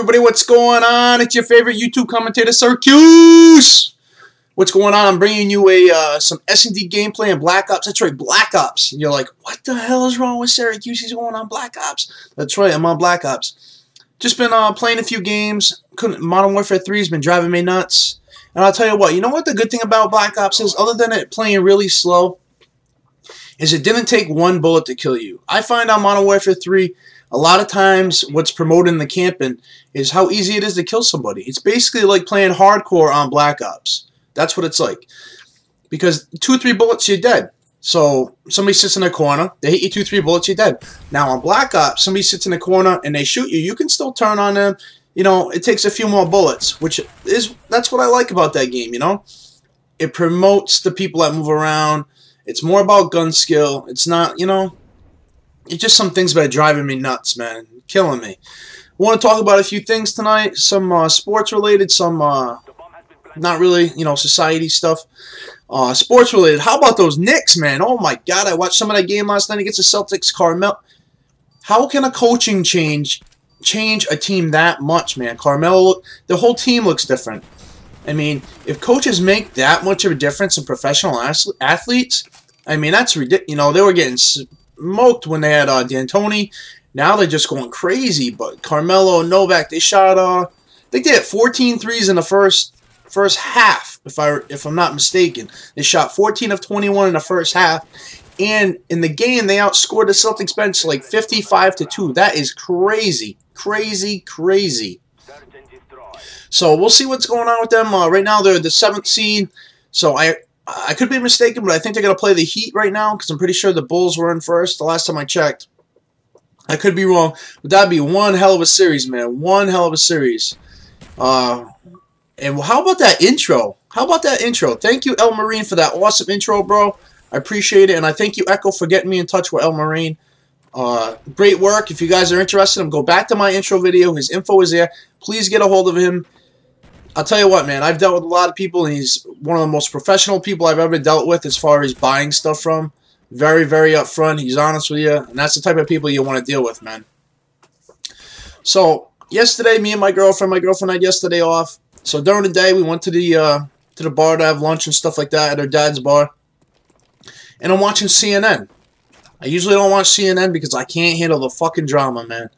everybody, what's going on? It's your favorite YouTube commentator, Syracuse. What's going on? I'm bringing you some SnD gameplay in Black Ops. That's right, Black Ops. And you're like, what the hell is wrong with Syracuse? He's going on Black Ops. That's right, I'm on Black Ops. Just been playing a few games. Modern Warfare 3 has been driving me nuts. And I'll tell you what, the good thing about Black Ops is, other than it playing really slow, is it didn't take one bullet to kill you. I find on Modern Warfare 3, a lot of times what's promoted in the camping is how easy it is to kill somebody. It's basically like playing hardcore on Black Ops. That's what it's like. Because 2 or 3 bullets, you're dead. So somebody sits in a corner, they hit you 2 or 3 bullets, you're dead. Now on Black Ops, somebody sits in a corner and they shoot you. You can still turn on them. It takes a few more bullets, that's what I like about that game, It promotes the people that move around. It's more about gun skill. It's not, it's just some things that are driving me nuts, man. Killing me. I want to talk about a few things tonight. Some sports related, some not really, society stuff. Sports related. How about those Knicks, man? Oh my God, I watched some of that game last night against the Celtics. Carmelo. How can a coaching change a team that much, man? Carmelo, the whole team looks different. I mean, if coaches make that much of a difference in professional athletes, I mean, that's ridiculous. They were getting smoked when they had D'Antoni. Now they're just going crazy. But Carmelo and Novak, they shot, I think they had 14 threes in the first half, if I'm not mistaken. They shot 14 of 21 in the first half. And in the game, they outscored the Celtics bench like 55-2. That is crazy. Crazy, crazy. So we'll see what's going on with them. Right now, they're the 7th seed. So I could be mistaken, but I think they're going to play the Heat right now because I'm pretty sure the Bulls were in first the last time I checked. I could be wrong, but that'd be one hell of a series, man. One hell of a series. And how about that intro? How about that intro? Thank you, El Marine, for that awesome intro, bro. I appreciate it, and I thank you, Echo, for getting me in touch with El Marine. Great work. If you guys are interested, go back to my intro video. His info is there. Please get a hold of him. I'll tell you what, man. I've dealt with a lot of people, and he's one of the most professional people I've ever dealt with as far as buying stuff from. Very, very upfront. He's honest with you, and that's the type of people you want to deal with, man. So yesterday, me and my girlfriend had yesterday off. So during the day, we went to the bar to have lunch and stuff like that at her dad's bar. And I'm watching CNN. I usually don't watch CNN because I can't handle the fucking drama, man.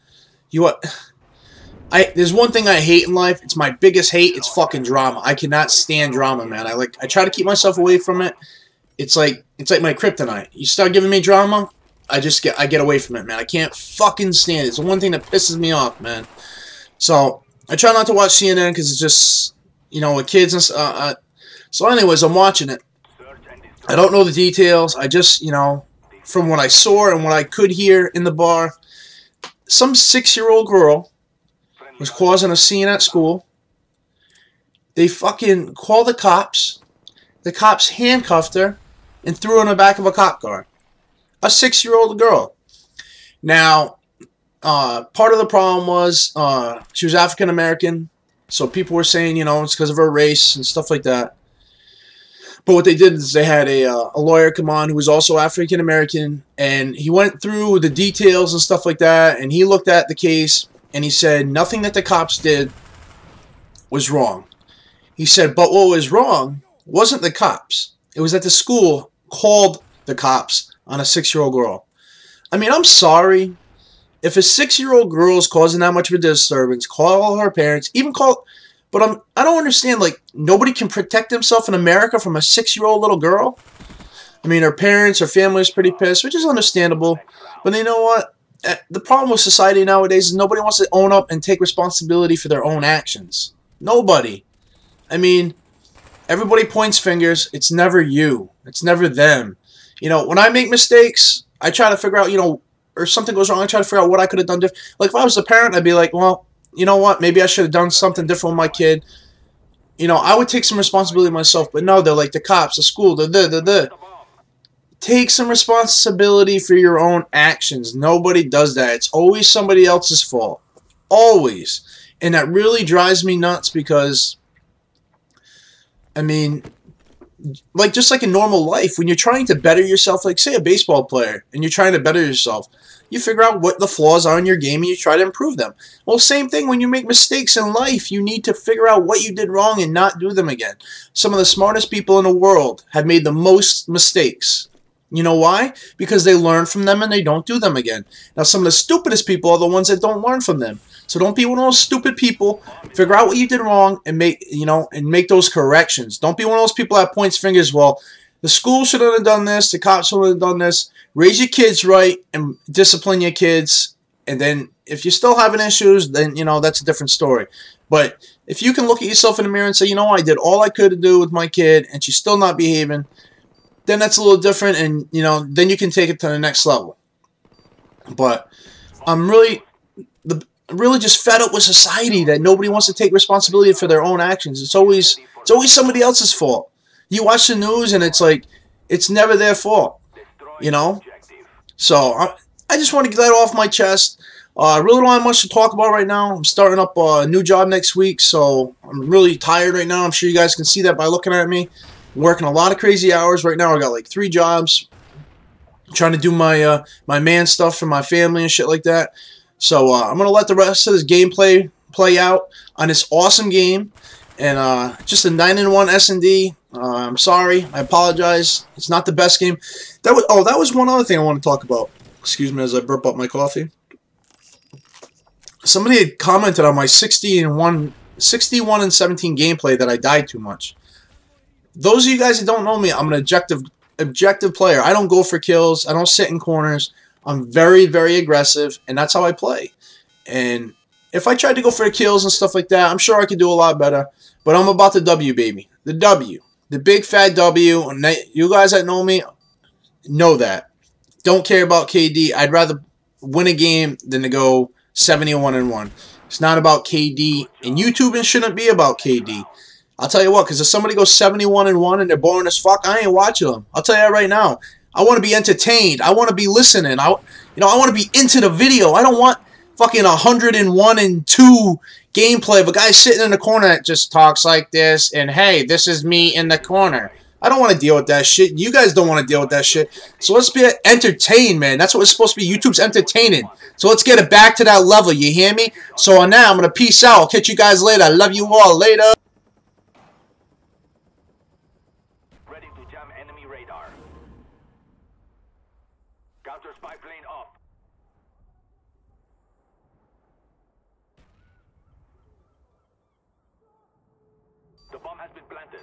There's one thing I hate in life. It's my biggest hate. It's fucking drama. I cannot stand drama, man. I try to keep myself away from it. It's like my kryptonite. You start giving me drama, I get away from it, man. I can't fucking stand it. It's the one thing that pisses me off, man. So I try not to watch CNN because it's just, with kids and stuff. So anyways, I'm watching it. I don't know the details. I just, from what I saw and what I could hear in the bar, some 6-year-old girl was causing a scene at school. They fucking called the cops. The cops handcuffed her and threw her in the back of a cop car. A 6-year-old girl. Now, part of the problem was she was African American, so people were saying, it's because of her race and stuff like that. But what they did is they had a lawyer come on who was also African American, and he went through the details and stuff like that, and he looked at the case, and he said nothing that the cops did was wrong. He said, but what was wrong wasn't the cops. It was that the school called the cops on a 6-year-old girl. I mean, I'm sorry. If a 6-year-old girl is causing that much of a disturbance, call her parents, but I don't understand, nobody can protect themselves in America from a 6-year-old little girl? I mean, her parents, her family is pretty pissed, which is understandable. But you know what? The problem with society nowadays is nobody wants to own up and take responsibility for their own actions. Nobody. I mean, everybody points fingers. It's never you. It's never them. When I make mistakes, I try to figure out, or something goes wrong, I try to figure out what I could have done different. Like, if I was a parent, I'd be like, well, you know what? Maybe I should have done something different with my kid. I would take some responsibility myself. But no, they're like the cops, the school, Take some responsibility for your own actions. Nobody does that. It's always somebody else's fault. Always. And that really drives me nuts because, I mean, like just like in normal life, when you're trying to better yourself, like say a baseball player, and you're trying to better yourself, you figure out what the flaws are in your game and you try to improve them. Well, same thing when you make mistakes in life. You need to figure out what you did wrong and not do them again. Some of the smartest people in the world have made the most mistakes. You know why? Because they learn from them and they don't do them again. Now, some of the stupidest people are the ones that don't learn from them. So don't be one of those stupid people. Figure out what you did wrong and make those corrections. Don't be one of those people that points fingers. Well, the school should have done this. The cops should have done this. Raise your kids right and discipline your kids. And then if you're still having issues, then, that's a different story. But if you can look at yourself in the mirror and say, I did all I could do with my kid and she's still not behaving, then that's a little different, and, then you can take it to the next level. But I'm really just fed up with society that nobody wants to take responsibility for their own actions. It's always somebody else's fault. You watch the news and it's like, it's never their fault, So I just want to get that off my chest. I really don't have much to talk about right now. I'm starting up a new job next week, so I'm really tired right now. I'm sure you guys can see that by looking at me. I'm working a lot of crazy hours right now. I got like 3 jobs. I'm trying to do my my man stuff for my family and shit like that. So I'm gonna let the rest of this gameplay play out on this awesome game, and just a 9-1 SnD. I'm sorry. I apologize. It's not the best game. That was one other thing I want to talk about. Excuse me as I burp up my coffee. Somebody had commented on my 61 and 17 gameplay that I died too much. Those of you guys that don't know me, I'm an objective player. I don't go for kills. I don't sit in corners. I'm very, very aggressive, and that's how I play. And if I tried to go for kills and stuff like that, I'm sure I could do a lot better. But I'm about the W, baby. The W. The big fat W. And you guys that know me know that. Don't care about KD. I'd rather win a game than to go 71-1. It's not about KD. And YouTube shouldn't be about KD. I'll tell you what, because if somebody goes 71-1 and they're boring as fuck, I ain't watching them. I'll tell you that right now. I want to be entertained. I want to be listening. I want to be into the video. I don't want fucking 101-2 gameplay of a guy sitting in the corner that just talks like this, and hey, this is me in the corner. I don't want to deal with that shit. You guys don't want to deal with that shit. So let's be entertained, man. That's what it's supposed to be. YouTube's entertaining. So let's get it back to that level. You hear me? So on that, I'm going to peace out. I'll catch you guys later. I love you all. Later. Enemy radar. Counter spy plane up. The bomb has been planted.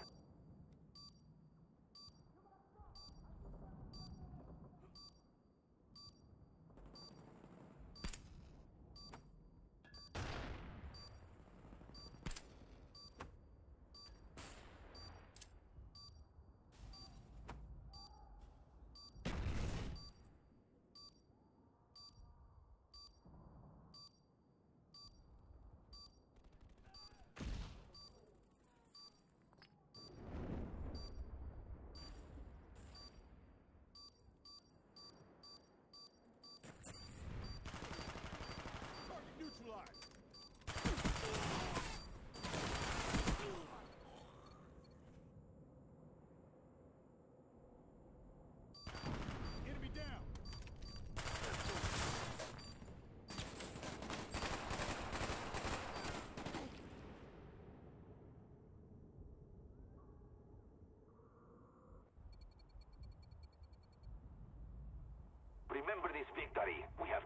Remember this victory. We have